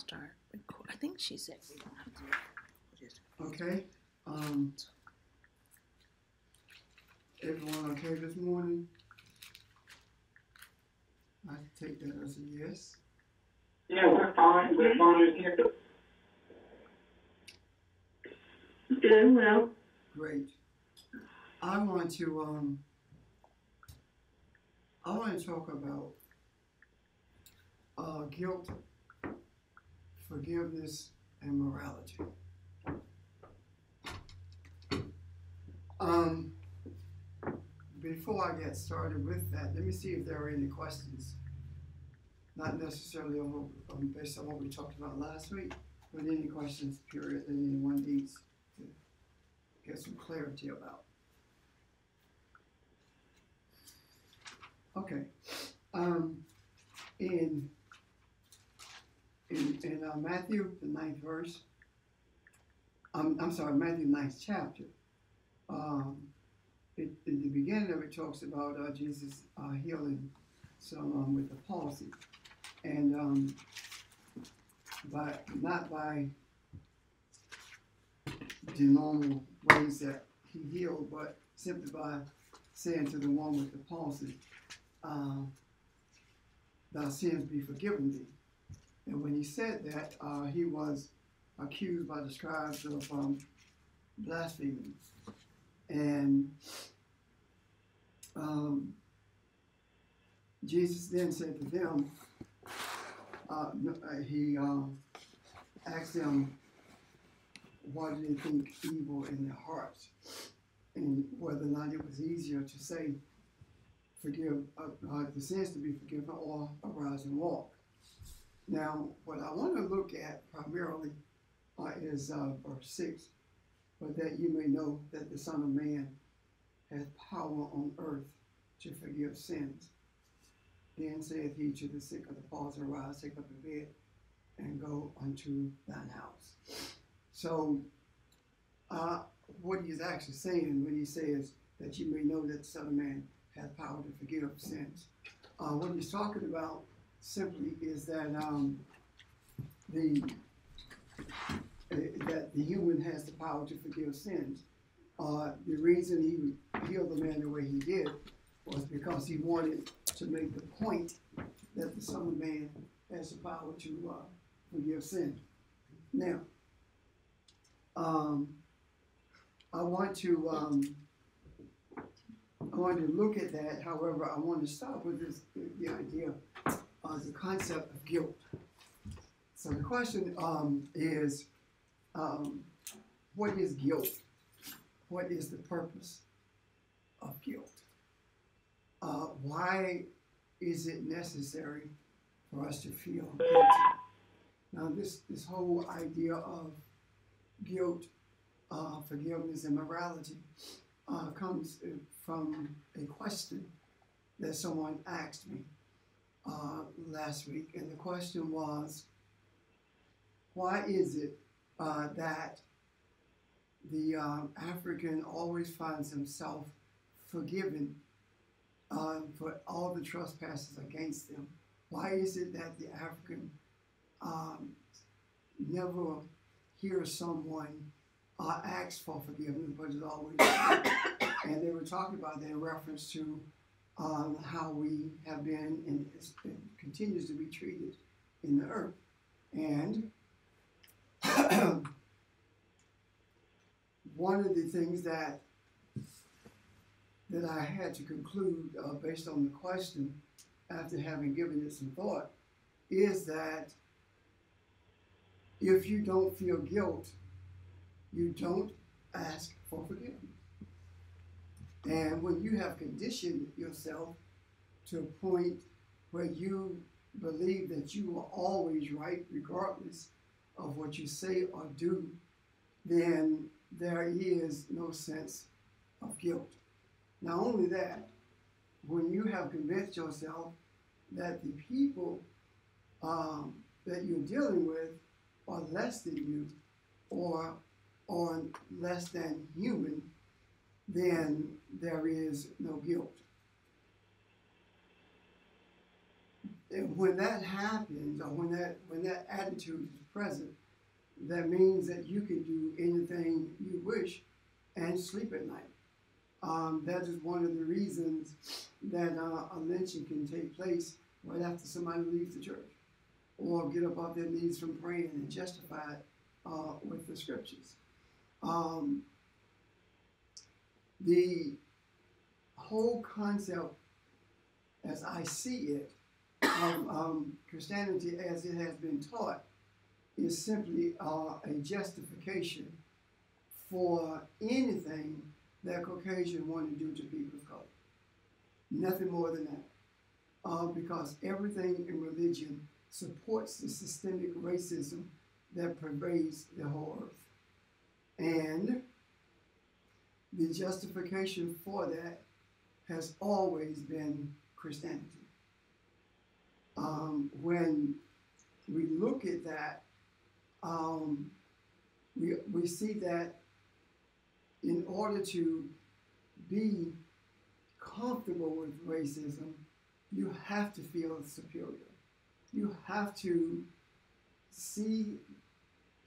start record. I think she said we don't have to just. Okay. Everyone okay this morning? I take that as a yes. Yeah, we're fine. We're fine here. Doing well. Great. I want to talk about guilt, forgiveness, and morality. Before I get started with that, let me see if there are any questions. Not necessarily based on what we talked about last week, but any questions, period, that anyone needs to get some clarity about. Okay. In Matthew, the 9th verse, Matthew 9th chapter, in the beginning of it talks about Jesus healing someone with a palsy, and not by the normal ways that he healed, but simply by saying to the one with the palsy, "Thy sins be forgiven thee." And when he said that, he was accused by the scribes of blasphemy. And Jesus then said to them, he asked them why do they think evil in their hearts, and whether or not it was easier to say, forgive the sins to be forgiven, or arise and walk. Now, what I want to look at primarily is verse 6, but that you may know that the Son of Man hath power on earth to forgive sins. Then saith he to the sick of the palsy, arise, take up the bed, and go unto thine house. So, what he's actually saying when he says that you may know that the Son of Man hath power to forgive sins, what he's talking about simply is that that the human has the power to forgive sins. The reason he healed the man the way he did was because he wanted to make the point that the Son of Man has the power to forgive sin. Now, I want to look at that. However, I want to start with the idea of the concept of guilt. So the question is, what is guilt? What is the purpose of guilt? Why is it necessary for us to feel guilty? Now, this whole idea of guilt, forgiveness, and morality comes from a question that someone asked me last week, and the question was, why is it that the African always finds himself forgiven for all the trespasses against them? Why is it that the African never hears someone ask for forgiveness, but is always and they were talking about that in reference to how we have been and continues to be treated in the earth. And one of the things that I had to conclude based on the question, after having given it some thought, is that if you don't feel guilt, you don't ask for forgiveness. And when you have conditioned yourself to a point where you believe that you are always right, regardless of what you say or do, then there is no sense of guilt. Not only that, when you have convinced yourself that the people that you're dealing with are less than you or less than human, then there is no guilt. And when that happens, or when that attitude is present, that means that you can do anything you wish and sleep at night. That is one of the reasons that a lynching can take place right after somebody leaves the church, or get up off their knees from praying and justify it with the scriptures. The whole concept, as I see it, of Christianity as it has been taught, is simply a justification for anything that Caucasian want to do to people of color. Nothing more than that. Because everything in religion supports the systemic racism that pervades the whole earth. And the justification for that has always been Christianity. When we look at that, we see that in order to be comfortable with racism, you have to feel superior. You have to see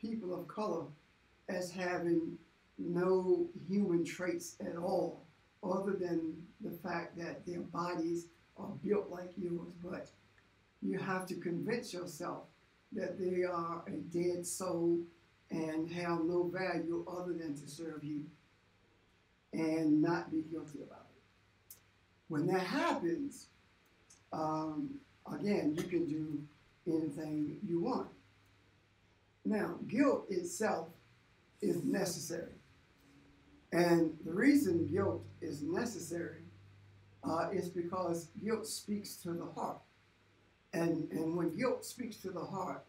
people of color as having no human traits at all, other than the fact that their bodies are built like yours. But you have to convince yourself that they are a dead soul and have no value other than to serve you, and not be guilty about it. When that happens, again, you can do anything you want. Now, guilt itself is necessary. And the reason guilt is necessary is because guilt speaks to the heart. And when guilt speaks to the heart,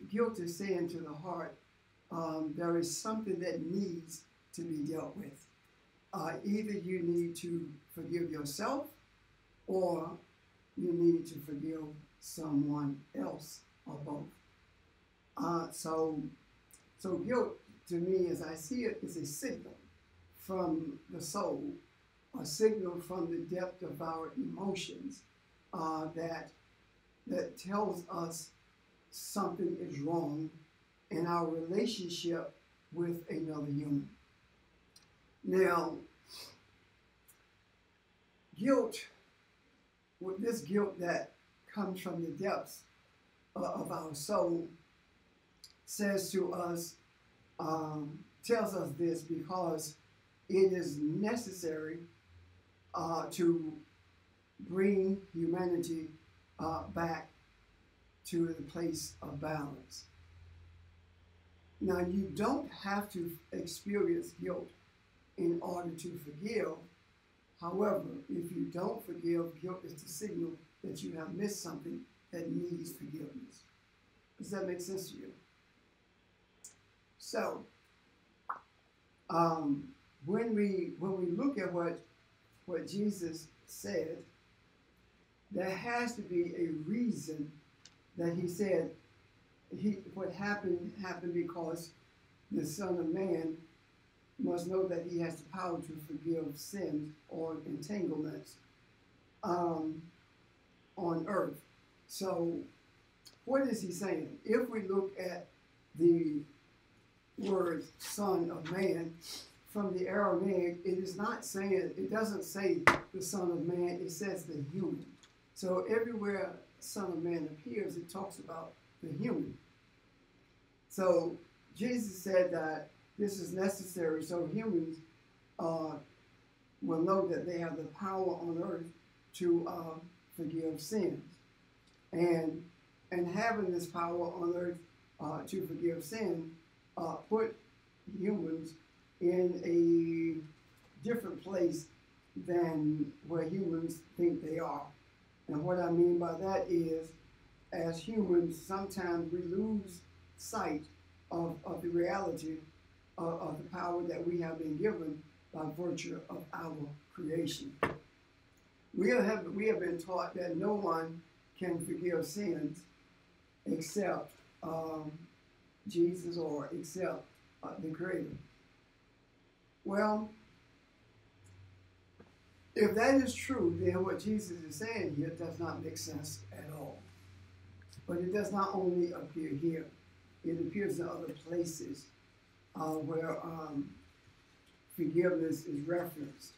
guilt is saying to the heart, there is something that needs to be dealt with. Either you need to forgive yourself, or you need to forgive someone else, or both. So guilt, to me, as I see it, is a signal from the soul, a signal from the depth of our emotions that tells us something is wrong in our relationship with another human. Now, guilt, with this guilt that comes from the depths of our soul, says to us, tells us this because it is necessary to bring humanity back to the place of balance. Now, you don't have to experience guilt in order to forgive. However, if you don't forgive, guilt is the signal that you have missed something that needs forgiveness. Does that make sense to you? So, when we look at what Jesus said, there has to be a reason that he said what happened because the Son of Man must know that he has the power to forgive sins or entanglements on earth. So what is he saying? If we look at the word Son of Man from the Aramaic, it doesn't say the Son of Man, it says the human. So everywhere Son of Man appears, it talks about the human. So Jesus said that this is necessary so humans will know that they have the power on earth to forgive sins. And having this power on earth to forgive sin put humans in a different place than where humans think they are. And what I mean by that is, as humans, sometimes we lose sight of the reality of the power that we have been given by virtue of our creation. We have been taught that no one can forgive sins except Jesus or except the Creator. Well, if that is true, then what Jesus is saying here does not make sense at all. But it does not only appear here, it appears in other places where forgiveness is referenced.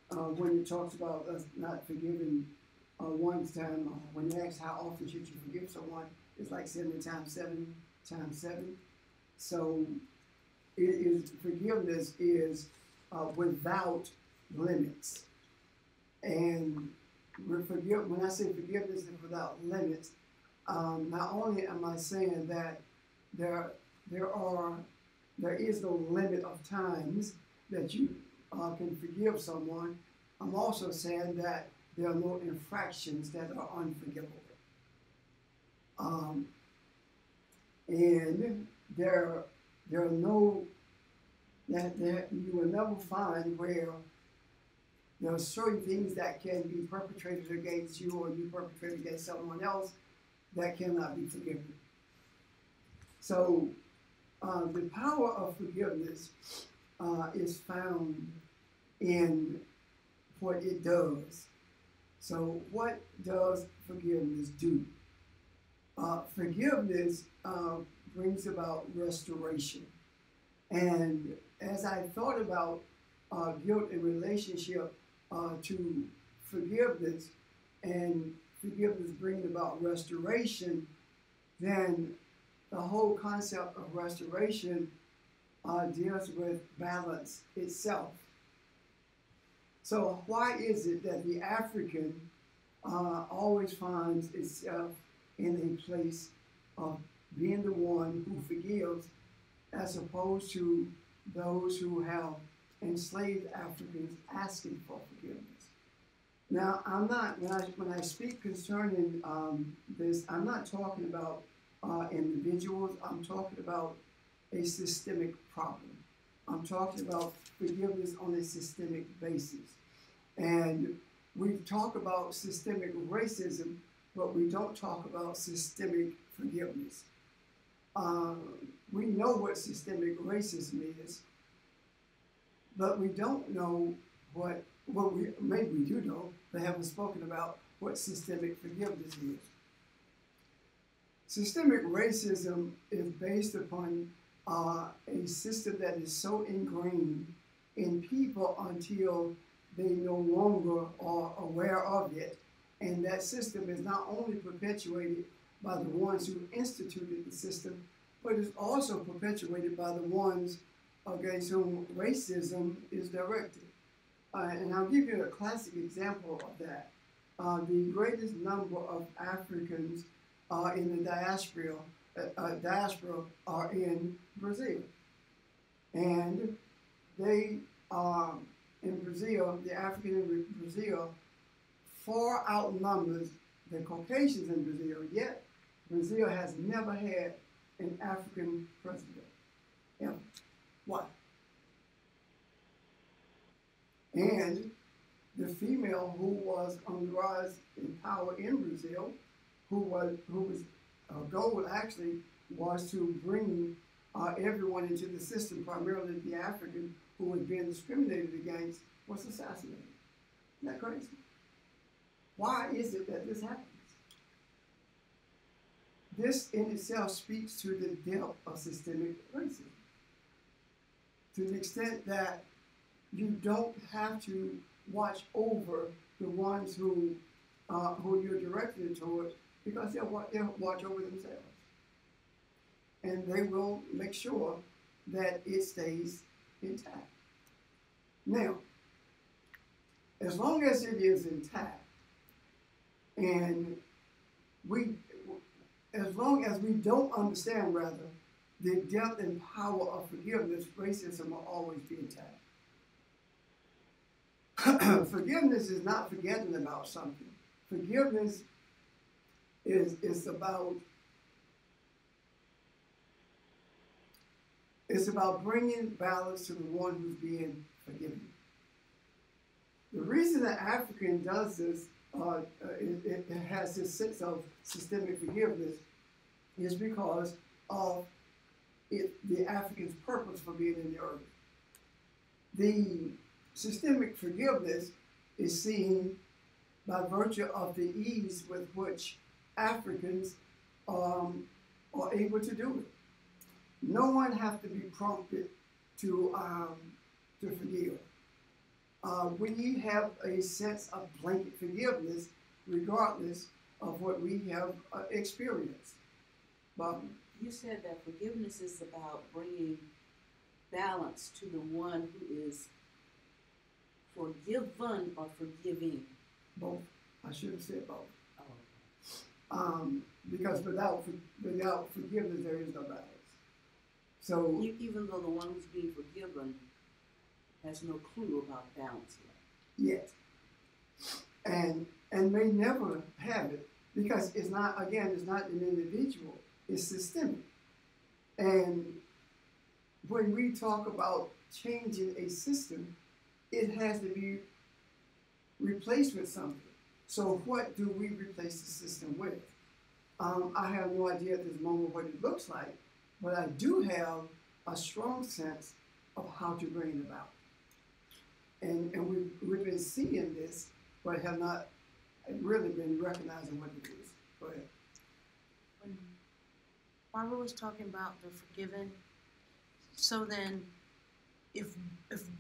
When it talks about us not forgiving one time, when you ask how often should you forgive someone, it's like 70 times 7 times 7. So forgiveness is without limits. And when I say forgiveness is without limits, not only am I saying that there is no limit of times that you can forgive someone, I'm also saying that there are no infractions that are unforgivable. And there are no, that you will never find where there are certain things that can be perpetrated against you or you perpetrate against someone else that cannot be forgiven. So the power of forgiveness is found in what it does. So what does forgiveness do? Forgiveness brings about restoration. And as I thought about guilt in relationship to forgiveness and forgiveness bringing about restoration, then the whole concept of restoration deals with balance itself. So why is it that the African always finds itself in a place of being the one who forgives as opposed to those who have enslaved Africans asking for forgiveness? Now, I'm not, when I speak concerning this, I'm not talking about individuals. I'm talking about a systemic problem. I'm talking about forgiveness on a systemic basis. And we talk about systemic racism, but we don't talk about systemic forgiveness. We know what systemic racism is, but we don't know maybe we do know, but haven't spoken about what systemic forgiveness is. Systemic racism is based upon a system that is so ingrained in people until they no longer are aware of it. And that system is not only perpetuated by the ones who instituted the system, but is also perpetuated by the ones against whom racism is directed. And I'll give you a classic example of that. The greatest number of Africans in the diaspora are in Brazil. And they are in Brazil, the Africans in Brazil far outnumbers the Caucasians in Brazil, yet Brazil has never had an African president, ever. Why? And the female who was on the rise in power in Brazil, whose goal actually was to bring everyone into the system, primarily the African who was being discriminated against, was assassinated. Isn't that crazy? Why is it that this happens? This in itself speaks to the depth of systemic racism, to the extent that you don't have to watch over the ones who you're directed towards, because they'll watch over themselves. And they will make sure that it stays intact. Now, as long as it is intact, and as long as we don't understand, rather, the depth and power of forgiveness, racism will always be intact. Forgiveness is not forgetting about something. Forgiveness is about bringing balance to the one who's being forgiven. The reason that African does this, it has this sense of systemic forgiveness, is because of the African's purpose for being in the earth. The systemic forgiveness is seen by virtue of the ease with which Africans are able to do it. No one has to be prompted to forgive. We have a sense of blanket forgiveness regardless of what we have experienced. But You said that forgiveness is about bringing balance to the one who is forgiven or forgiving. both, I should have said both. Oh. Because without forgiveness, there is no balance. So Even though the one who's being forgiven has no clue about balance yes, yet. and may never have it because it's not an individual, it's systemic. And when we talk about changing a system, it has to be replaced with something. So what do we replace the system with? I have no idea at this moment what it looks like, but I do have a strong sense of how to bring it about. And we've been seeing this, but have not really been recognizing what it is. Go ahead. When Barbara was talking about the forgiven, so then if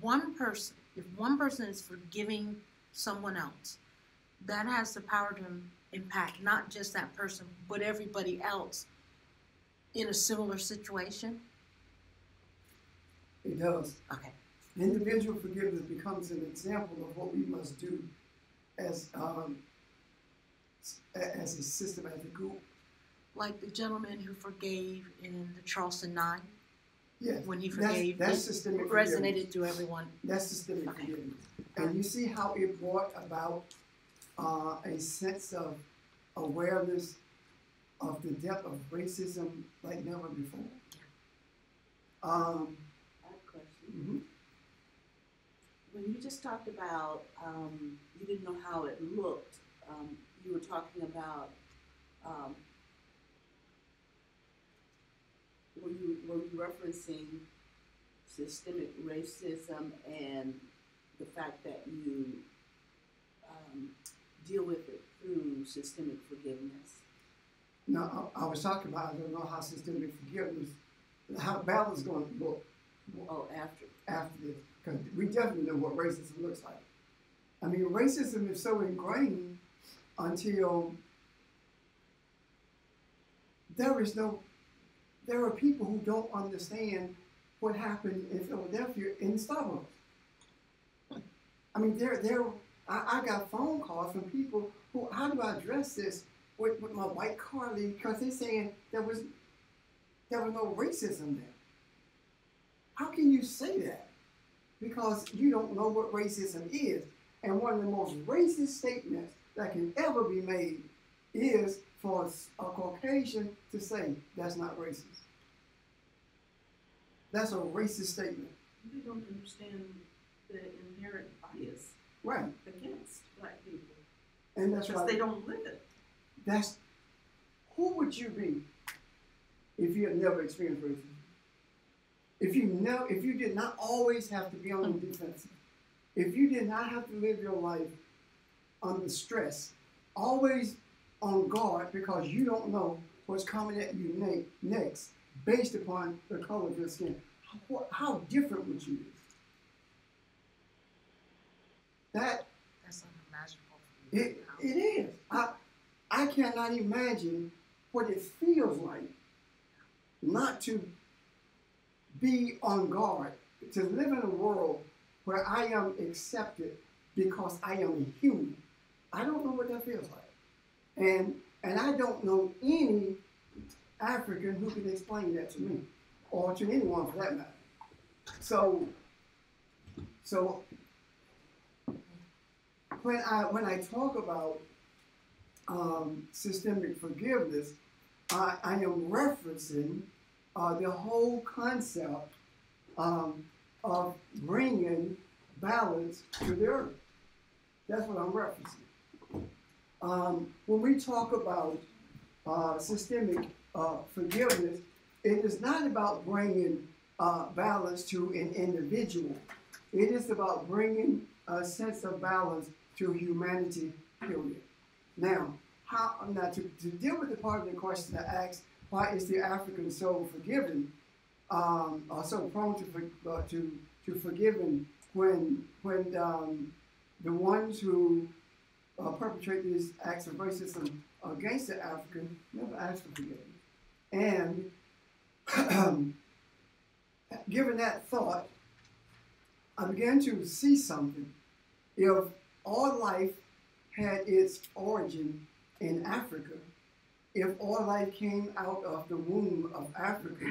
one person is forgiving someone else, that has the power to impact not just that person, but everybody else in a similar situation? It does. Okay. Individual forgiveness becomes an example of what we must do as a system, as a group. Like the gentleman who forgave in the Charleston Nine, Yes. when he forgave, that's it systemic resonated forgiveness. to everyone. That's systemic Okay. forgiveness. And you see how it brought about a sense of awareness of the depth of racism like never before. I have a question. Mhm. When you just talked about you didn't know how it looked, you were talking about were you referencing systemic racism and the fact that you deal with it through systemic forgiveness? Now, I was talking about, I don't know how systemic forgiveness, how balance is going to look Oh, after this, because we definitely know what racism looks like. I mean, racism is so ingrained until there are people who don't understand what happened in Philadelphia in Starbucks. I mean, I got phone calls from people who, how do I address this with my white colleague? Because they're saying there was no racism there. How can you say that? Because you don't know what racism is. And one of the most racist statements that can ever be made is for a Caucasian to say that's not racist. That's a racist statement. They don't understand the inherent bias Right. against black people And that's because why they don't live it. who would you be if you had never experienced racism? If you did not always have to be on the defensive, if you did not have to live your life under stress, always on guard because you don't know what's coming at you next based upon the color of your skin, how different would you be? That's unimaginable. It is. I cannot imagine what it feels like not to be on guard, to live in a world where I am accepted because I am a human. I don't know what that feels like. And I don't know any African who can explain that to me, or to anyone for that matter. So when I talk about systemic forgiveness, I am referencing the whole concept of bringing balance to the earth. That's what I'm referencing. When we talk about systemic forgiveness, it is not about bringing balance to an individual. It is about bringing a sense of balance to humanity, period. Now, to deal with the part of the question that asks, why is the African so forgiving, or so prone to forgiving when the ones who perpetrate these acts of racism against the African never ask for forgiveness? And given that thought, I began to see something. If all life had its origin in Africa, if all life came out of the womb of Africa,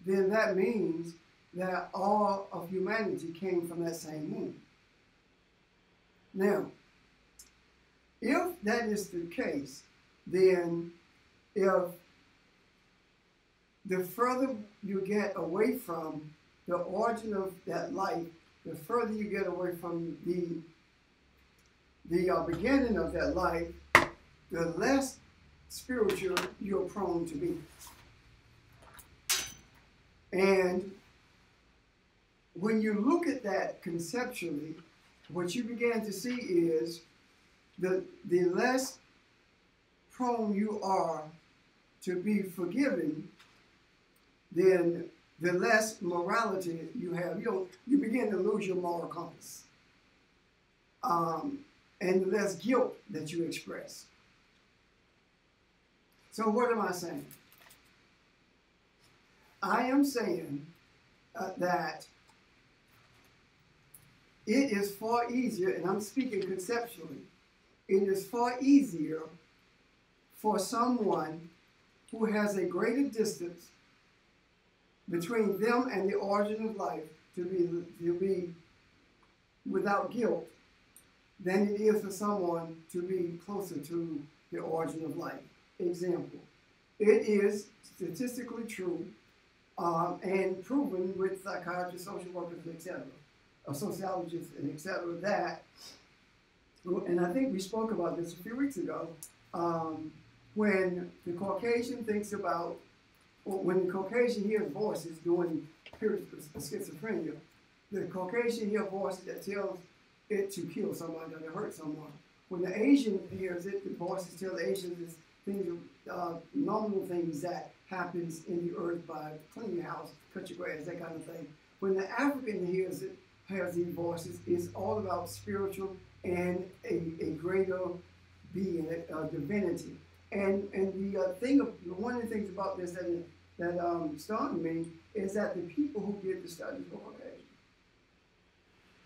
then that means that all of humanity came from that same womb. Now, if that is the case, then if the further you get away from the origin of that life, the further you get away from the beginning of that life, the less spiritual you're prone to be. And when you look at that conceptually, what you began to see is the less prone you are to be forgiven, then the less morality you have. You begin to lose your moral compass. And the less guilt that you express. So what am I saying? I am saying that it is far easier, and I'm speaking conceptually, it is far easier for someone who has a greater distance between them and the origin of life to be without guilt than it is for someone to be closer to the origin of life. Example, it is statistically true and proven with psychiatrists, social workers, etc., sociologists, and etc., that, and I think we spoke about this a few weeks ago, when the Caucasian thinks about, when the Caucasian hears voices during periods of schizophrenia, the Caucasian hears voices that tells it to kill someone or to hurt someone. When the Asian hears it, the voices tell the Asians things, normal things that happens in the earth by clean your house, cut your grass, that kind of thing. When the African hears it, has these voices, it's all about spiritual and a greater being, a divinity. And the thing, one of the things about this that stunned me is that the people who did the studies were Caucasian.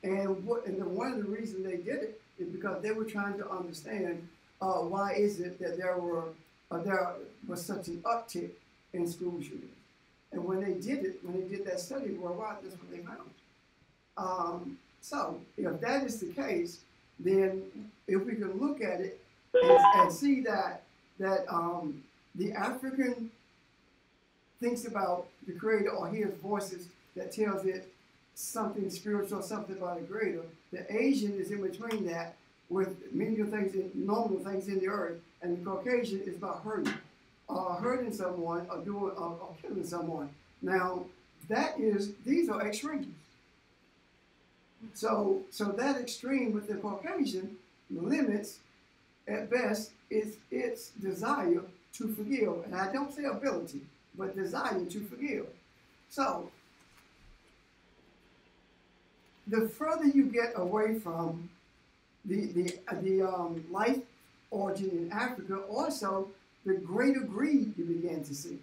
And one of the reasons they did it is because they were trying to understand why is it that there was such an uptick in school shootings. And when they did that study worldwide, that's what they found. So if that is the case, then if we can look at it and see that the African thinks about the Creator or hears voices that tells it something spiritual, something about a greater. The Asian is in between that with normal things in the earth, and the Caucasian is about hurting someone or killing someone. Now, these are extremes. So that extreme with the Caucasian limits, at best, its desire to forgive. And I don't say ability, but desire to forgive. So, the further you get away from the life origin in Africa, also the greater greed you begin to see.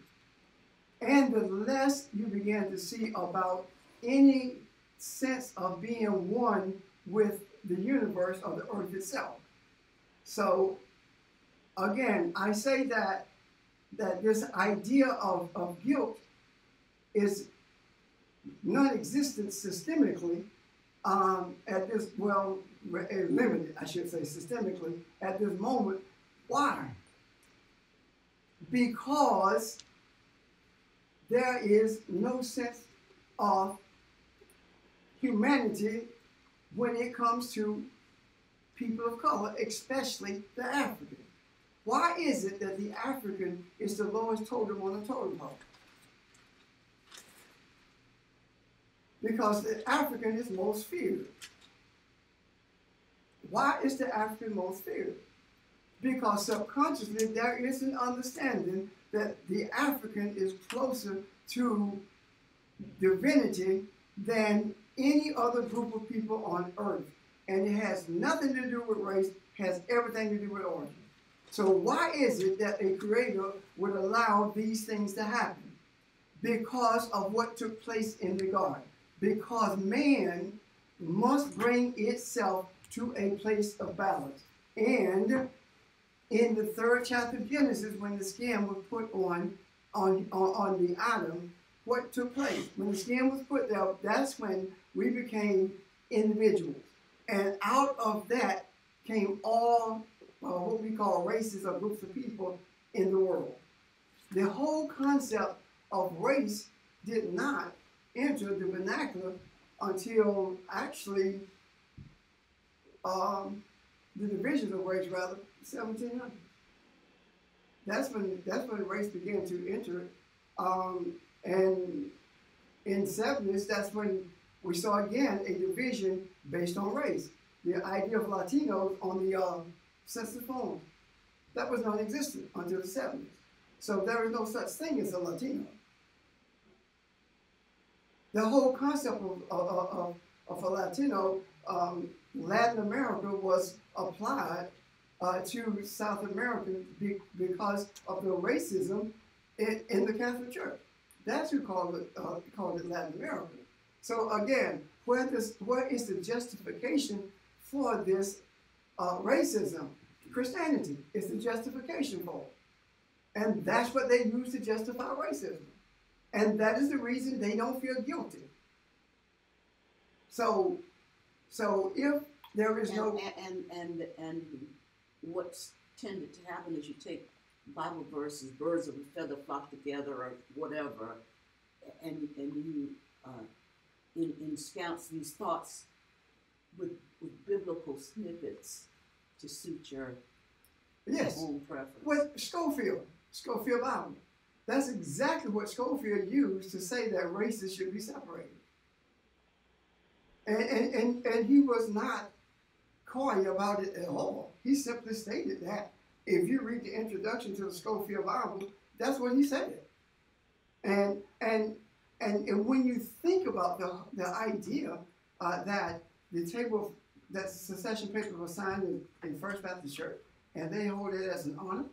And the less you begin to see about any sense of being one with the universe or the earth itself. So, again, I say that this idea of guilt is non-existent systemically at this, limited, I should say, systemically at this moment. Why? Because there is no sense of humanity when it comes to people of color, especially the African. Why is it that the African is the lowest totem on the totem pole? Because the African is most feared. Why is the African most feared? Because subconsciously there is an understanding that the African is closer to divinity than any other group of people on earth. And it has nothing to do with race, has everything to do with origin. So why is it that a creator would allow these things to happen? Because of what took place in the garden. Because man must bring itself to a place of balance. And in the 3rd chapter of Genesis, when the skin was put on the Adam, what took place? When the skin was put there, that's when we became individuals. And out of that came all what we call races or groups of people in the world. The whole concept of race did not enter the vernacular until actually the division of race, rather, 1700. That's when race began to enter, and in 70s, that's when we saw again a division based on race. The idea of Latinos on the census form, that was non-existent until the 70s. So there is no such thing as a Latino. The whole concept of a Latino, Latin America was applied to South America because of the racism in the Catholic Church. That's who called it Latin America. So again, where is the justification for this racism? Christianity is the justification for it. And that's what they use to justify racism. And that is the reason they don't feel guilty. So if there is and what's tended to happen is you take Bible verses, birds of a feather flock together, or whatever, and you enscounce these thoughts with biblical snippets to suit your own preference. With Schofield Bible. That's exactly what Schofield used to say that races should be separated. And he was not coy about it at all. He simply stated that. If you read the introduction to the Schofield Bible, that's what he said. And when you think about the idea that the table, that secession paper was signed in First Baptist Church, and they hold it as an honor.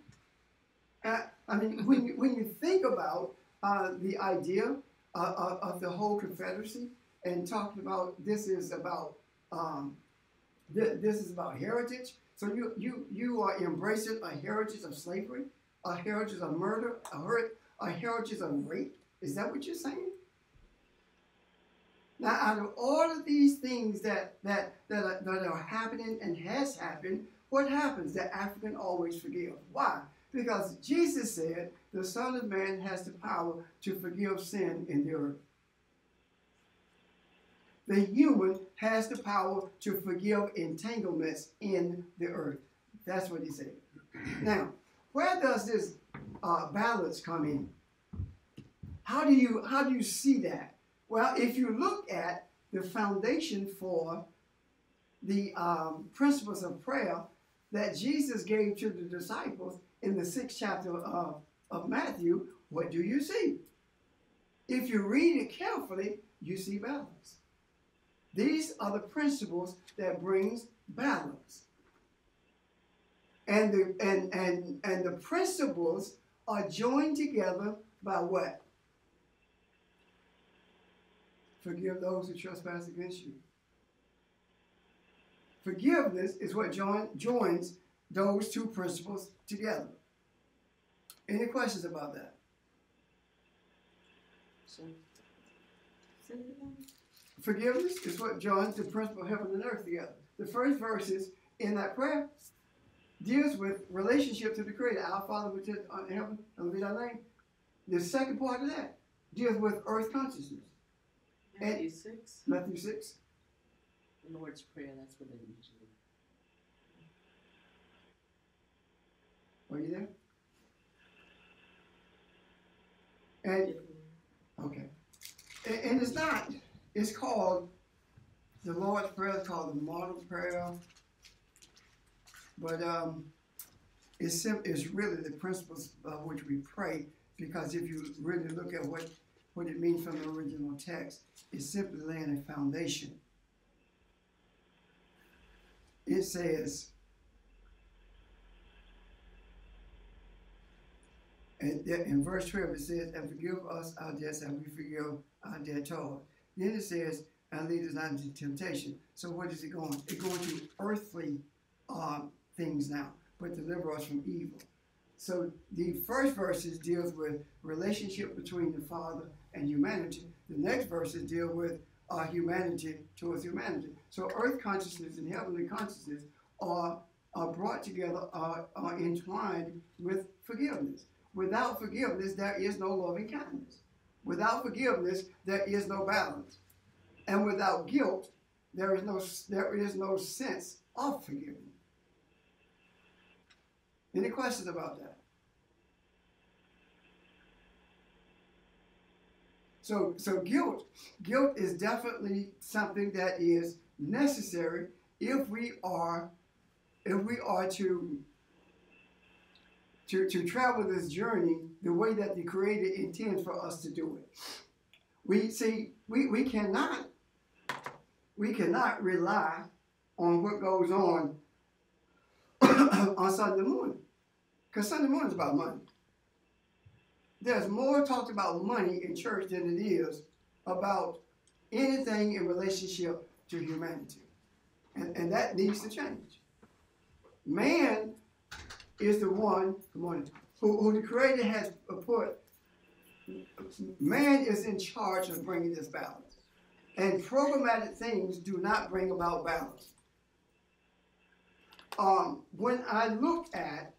I mean, when you think about the idea of the whole Confederacy and talking about this is about heritage. So you are embracing a heritage of slavery, a heritage of murder, a heritage of rape. Is that what you're saying? Now, out of all of these things that are happening and has happened, what happens? The African always forgive. Why? Because Jesus said the Son of Man has the power to forgive sin in the earth. The human has the power to forgive entanglements in the earth. That's what he said. Now, where does this balance come in? How do you see that? Well, if you look at the foundation for the principles of prayer that Jesus gave to the disciples in the 6th chapter of Matthew, what do you see? If you read it carefully, you see balance. These are the principles that brings balance. And the principles are joined together by what? Forgive those who trespass against you. Forgiveness is what joins those two principles together. Any questions about that? So, say it again. Forgiveness is what joins the principle of heaven and earth together. The first verses in that prayer deals with relationship to the Creator. Our Father which is in heaven, hallowed be thy name. The second part of that deals with earth consciousness. Matthew 6. Matthew 6. The Lord's Prayer, that's what they usually. Are you there? And okay. And it's not. It's called, the Lord's Prayer is called the model prayer. But it's really the principles of which we pray, because if you really look at what it means from the original text, it's simply laying a foundation. It says, and in verse 12 it says, and forgive us our debts and we forgive our debtors. Then it says, and lead us not into temptation. So what is it going? It's going to earthly things now, but deliver us from evil. So the first verses deals with relationship between the Father and humanity. The next verses deal with humanity towards humanity. So earth consciousness and heavenly consciousness are brought together, are entwined with forgiveness. Without forgiveness, there is no loving kindness. Without forgiveness, there is no balance. And without guilt, there is no sense of forgiveness. Any questions about that? So guilt is definitely something that is necessary if we are to travel this journey the way that the Creator intends for us to do it. We cannot rely on what goes on on Sunday morning, because Sunday morning is about money. There's more talked about money in church than it is about anything in relationship to humanity, and that needs to change. Man is the one, who the Creator has put. Man is in charge of bringing this balance. And programmatic things do not bring about balance. When I looked at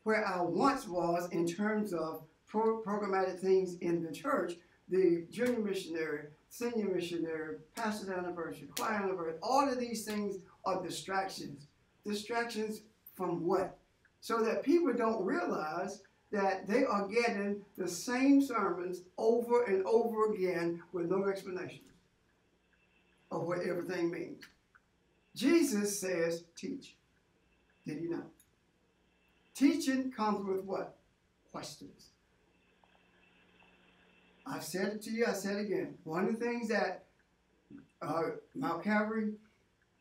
where I once was in terms of programmatic things in the church, the junior missionary, senior missionary, pastor's anniversary, choir anniversary, all of these things are distractions. Distractions from what? So that people don't realize that they are getting the same sermons over and over again with no explanation of what everything means. Jesus says, teach. Did he not? Teaching comes with what? Questions. I've said it to you, I said it again. One of the things that Mount Calvary,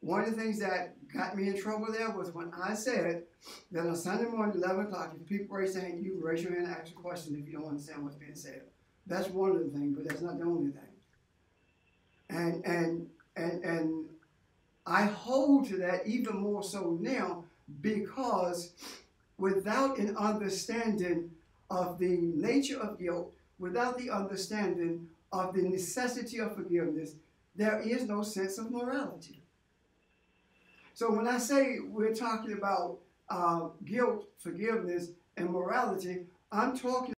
one of the things that got me in trouble there was when I said that on Sunday morning, 11 o'clock, if people raise their hand, you can raise your hand and ask a question if you don't understand what's being said. That's one of the things, but that's not the only thing. And I hold to that even more so now, because without an understanding of the nature of guilt, without the understanding of the necessity of forgiveness, there is no sense of morality. So when I say we're talking about guilt, forgiveness, and morality, I'm talking